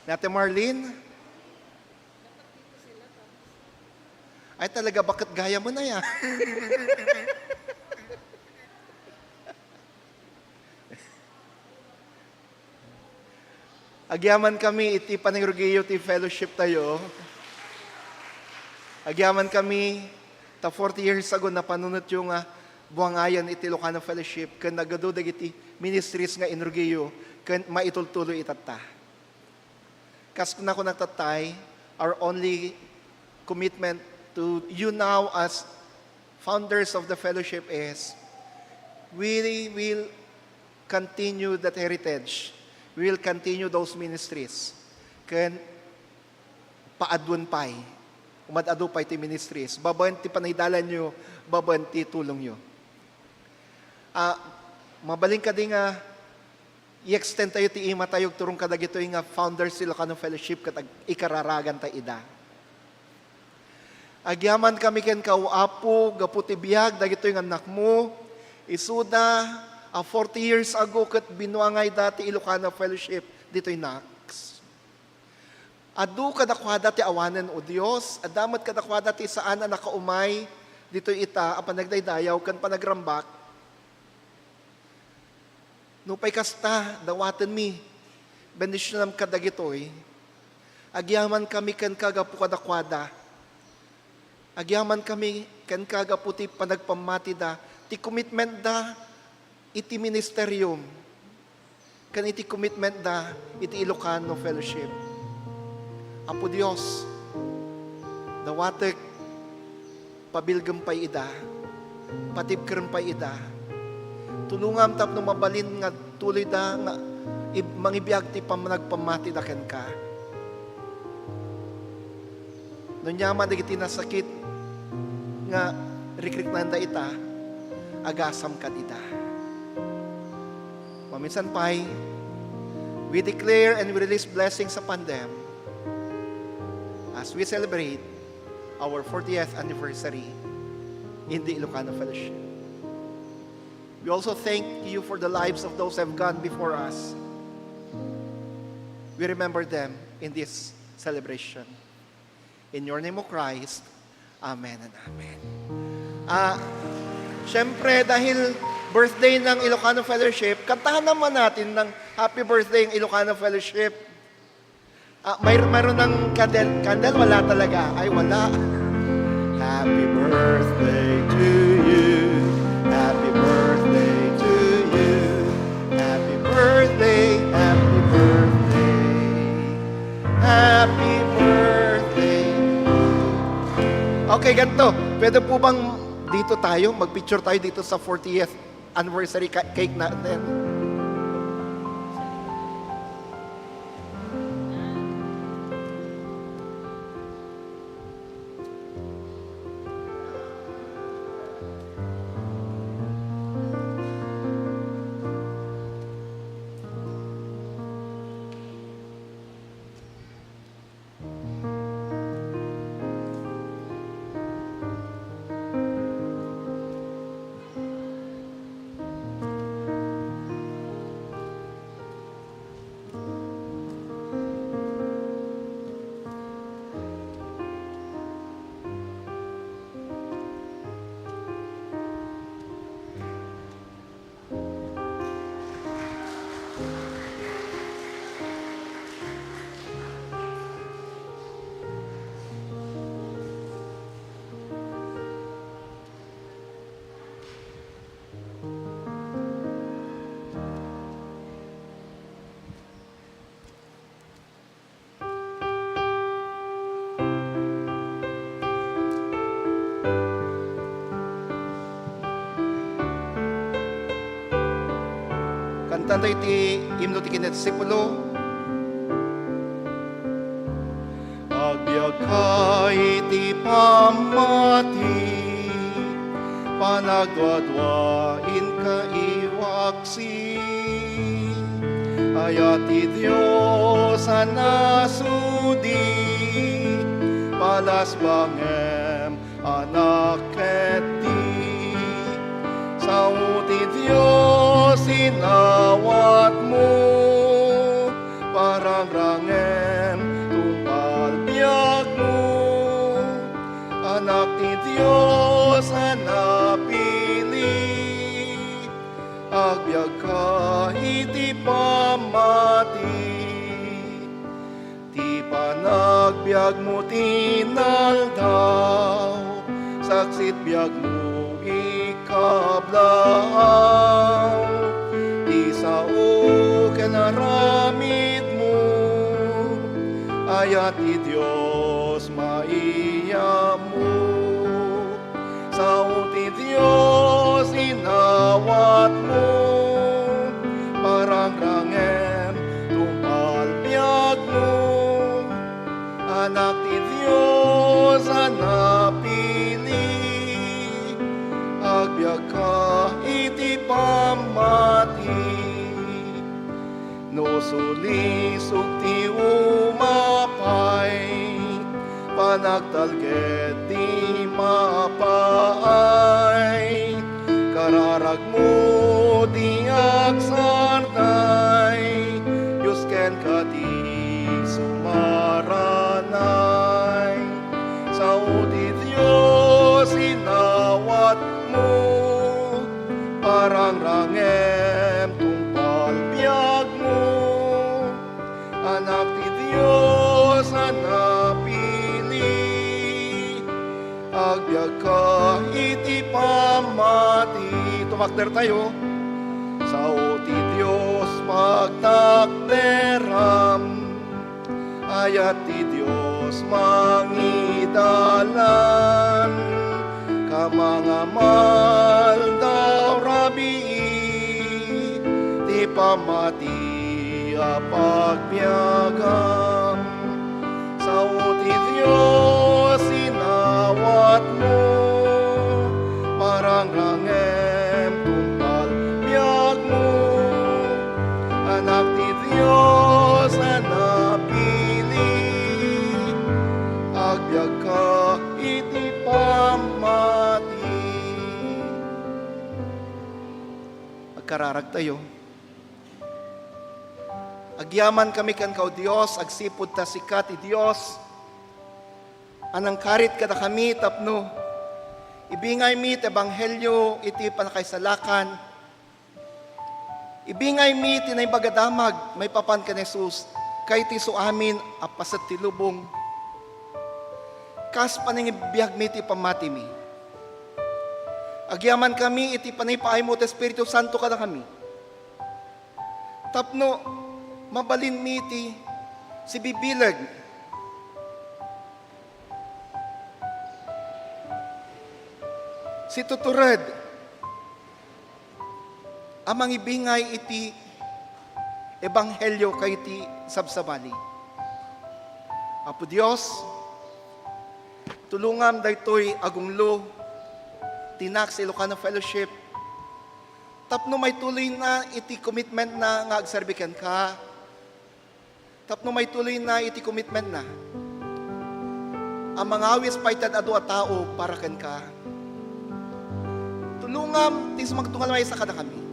Nate Marlene? Ay talaga, bakit gaya mo na yan? Agyaman kami, iti paningrugiyo ti fellowship tayo. Agyaman kami, ta 40 years ago na panunot yung buangayan iti Ilocano Fellowship, kan nagadudag iti ministries nga inrugiyo, kan maitultuloy itata. Kas na ko nagtatay, our only commitment to you now as founders of the fellowship is, we will continue that heritage. We will continue those ministries. Kan paadwan pay. Umadado pa iti ministries. Baban ti panaydalan nyo, baban ti tulong nyo. Mabaling ka din nga, i-extend tayo ti ima tayo, turong kadag ito yung founders sila Ilocano Fellowship, katag ikararagan tayo ida. Agyaman kami ken kauapo, gaputi biyag, dagito yung anak mo, isuda, 40 years ago, kat binuangay dati Ilocano Fellowship, dito yung Nax. Adu kadakwada ti awanan o Diyos, adamat kadakwada ti saan na nakaumay, dito ita, apan nagdaydayaw, kan panagrambak. Nupay kasta, dawatan mi, bendisyon nam kadagitoy, agyaman kami kan kagapu kadakwada, agyaman kami kan kagaputi panagpamati da, ti commitment da, iti ministerium, kan iti commitment da, iti Ilocano Fellowship. Apo Diyos, dawatek, pabilgam pay ida, patibkern pay ida, tulungam tap no mabalin nga tuloy da, nga mangibiyag ti nagpamati da ken ka. Nunyaman digiti nasakit, nga rikrik nanda ita, agasam ka ita. Maminsan pa'y, we declare and we release blessings upon them as we celebrate our 40th anniversary in the Ilocano Fellowship. We also thank you for the lives of those who have gone before us. We remember them in this celebration. In your name, O Christ, Amen and Amen. Siyempre, dahil birthday ng Ilocano Fellowship, kantahan naman natin ng happy birthday ng Ilocano Fellowship. Mayroon ng candle, wala talaga. Ay, wala. Happy birthday to you. Happy birthday to you. Happy birthday, happy birthday. Happy birthday. Okay, ganito. Pwede po bang dito tayo, mag-picture tayo dito sa 40th anniversary cake natin? Kantando iti himno ti kinetisipulo. Agbyag ka iti pamati, panagdwadwain ka iwaksi. Ayati Diyos anasudi, palas bangem anak keti. Sauti Diyos inawat mo, parang rangem tungkal biyak mo. Anak ni Diyos anapili, agbyag ka iti pamati. Ti panagbiag mo tinaldaw, saksit biag mo ikabay. mablaang, di sao kanaramid mo, ayat ti Diyos maiya mo. Sao ti Diyos inawat mo, parang rangem tumpal biyag mo. Anak ti Diyos anapili, agbyag ka iti pamati. No sulisog ti umapay, panagtalged di mapaay. Kararag mo di agsarnay, Diyos ken ka di sumaranay. Sa di Diyos inawat mo, parang rangem tumpal biyag mo. Anak ti Diyos anapili, agbyag ka iti pamati. Tumakder tayo. Sao ti Diyos pagtakderam, ayat ti Diyos mangidalan. Kamangamal daw rabi, ti pamati apagbiagam. Sao ti Diyos inawat mo, parang rangem tumpal biyag mo. Anak ti Diyos anapili, agbyag ka iti pamati. Agkararag tayo. Agyaman kami kan kao Dios, agsipod ta sikat ti Dios. Anang karit kada kami tapno. Ibingay mi ti ebanghelyo iti panakaisalakan. Ibingay mi ti naibagadamag may papan kan Jesus. Kay ti so amin apasat ti lubong. Kas paningibiyag mi ti pamati mi. Agyaman kami iti panaypaay mo ti Espiritu Santo kada kami. Tapno mabalin miti si bibilag. Si tuturad. Amang ibingay iti ebanghelyo kay iti sabsabali. Apo Dios, tulungam daytoy agunglo tinak sa Ilocano Fellowship. Tapno may tuloy na iti commitment na nga agserbikan ka. Tapno may tuloy na iti commitment na. Ang mga awis paitad adu a tao para ken ka. Tulungam ti sumagtungal may sa kada kami.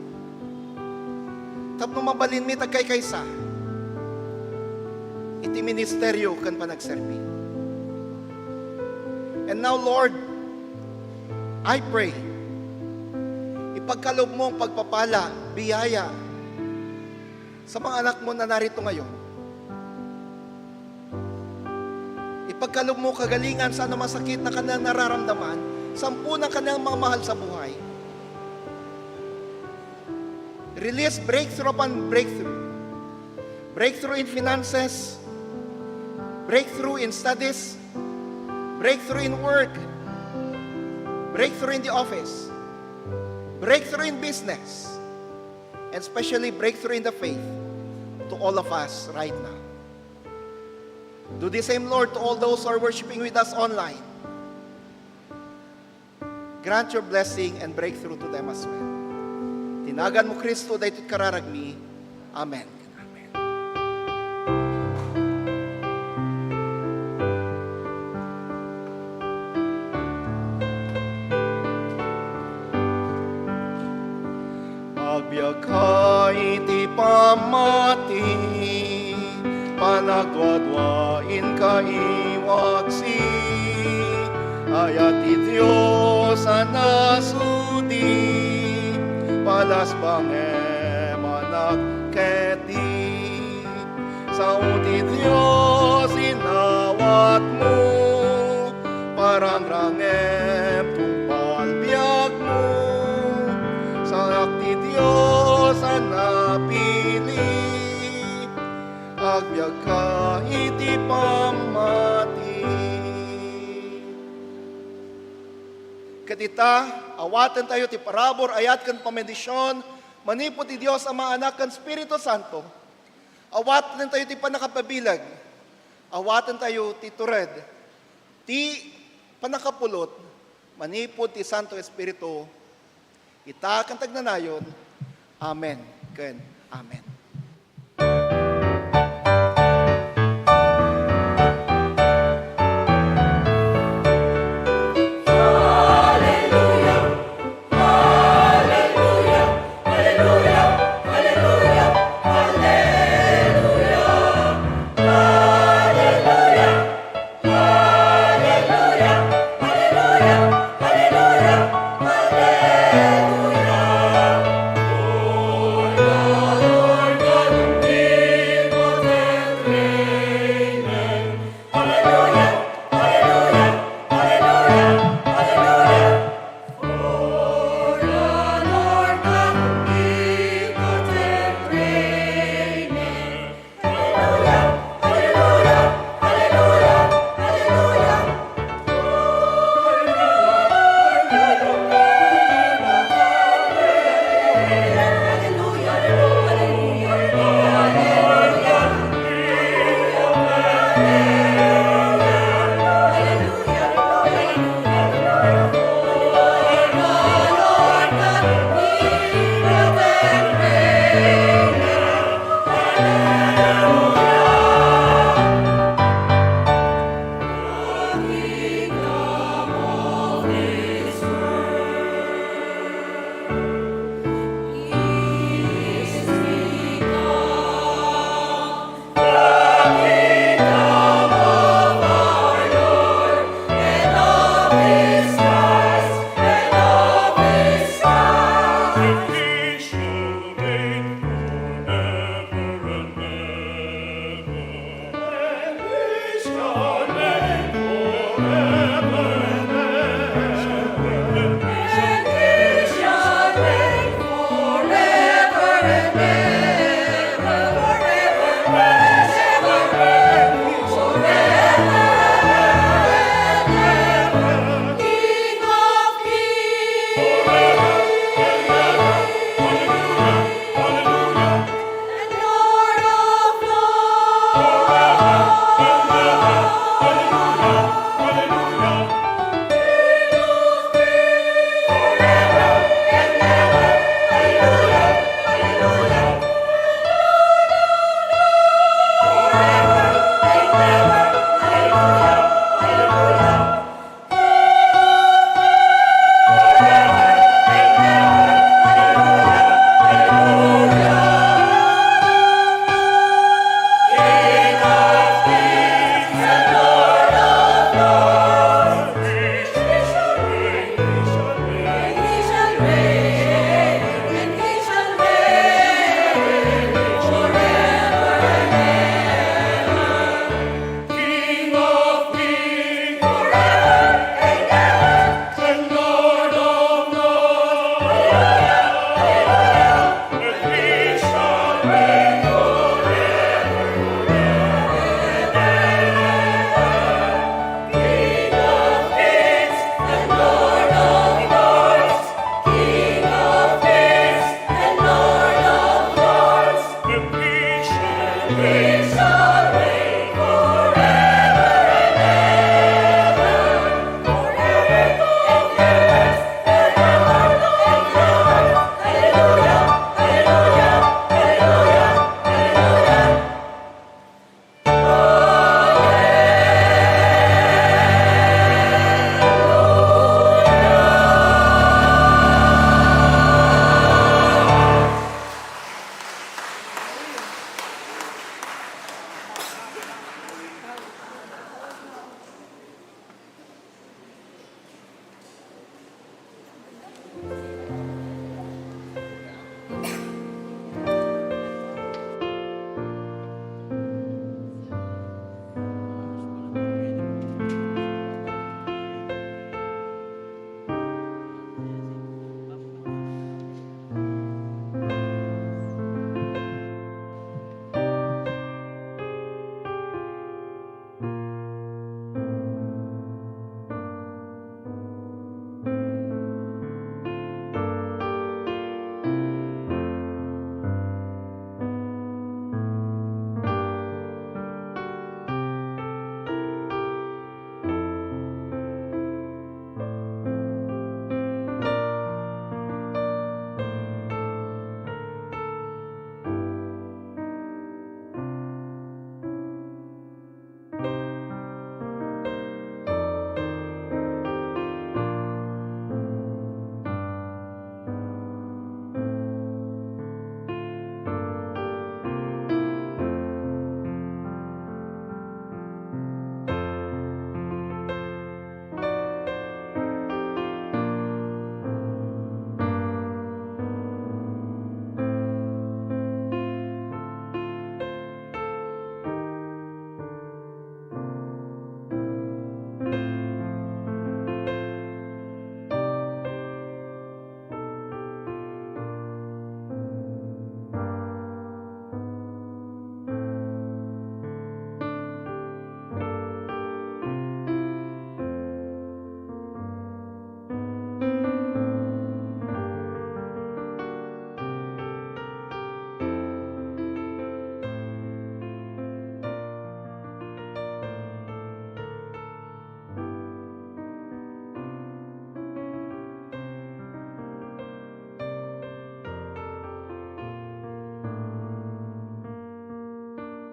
Tapno mabalin mi tagkay kaysa. Iti ministeryo kan panagserbi. And now Lord, I pray, ipagkalob mo ang pagpapala, biyaya sa mga anak mo na narito ngayon. Ipagkalob mo kagalingan sa anumang sakit na kanilang nararamdaman, sampu ng kanilang mga mahal sa buhay. Release breakthrough upon breakthrough. Breakthrough in finances, breakthrough in studies, breakthrough in work, breakthrough in the office, breakthrough in business, and especially breakthrough in the faith to all of us right now. Do the same, Lord, to all those who are worshiping with us online. Grant your blessing and breakthrough to them as well. Tinagan mo Kristo daytoy kararagmi. Amen. Amen. Agbyag ka iti pamati, panagwadwain ka iwaksi, ayat ti Diyos anasudi, palas bangem anak keti. Sao ti Diyos inawat mo, parang rangem tumpal biyag mo. sa napili, agbyag ka iti pamati. Kadita, awatan tayo ti parabor, ayat kan pamedisyon, manipot ti Diyos Ama, Anak, kan Espiritu Santo. Awatan tayo ti panakapabilag, awatan tayo ti tured, ti panakapulot, manipot ti Santo Espiritu, ita kan tagnanayon. Amen. Ken. Amen.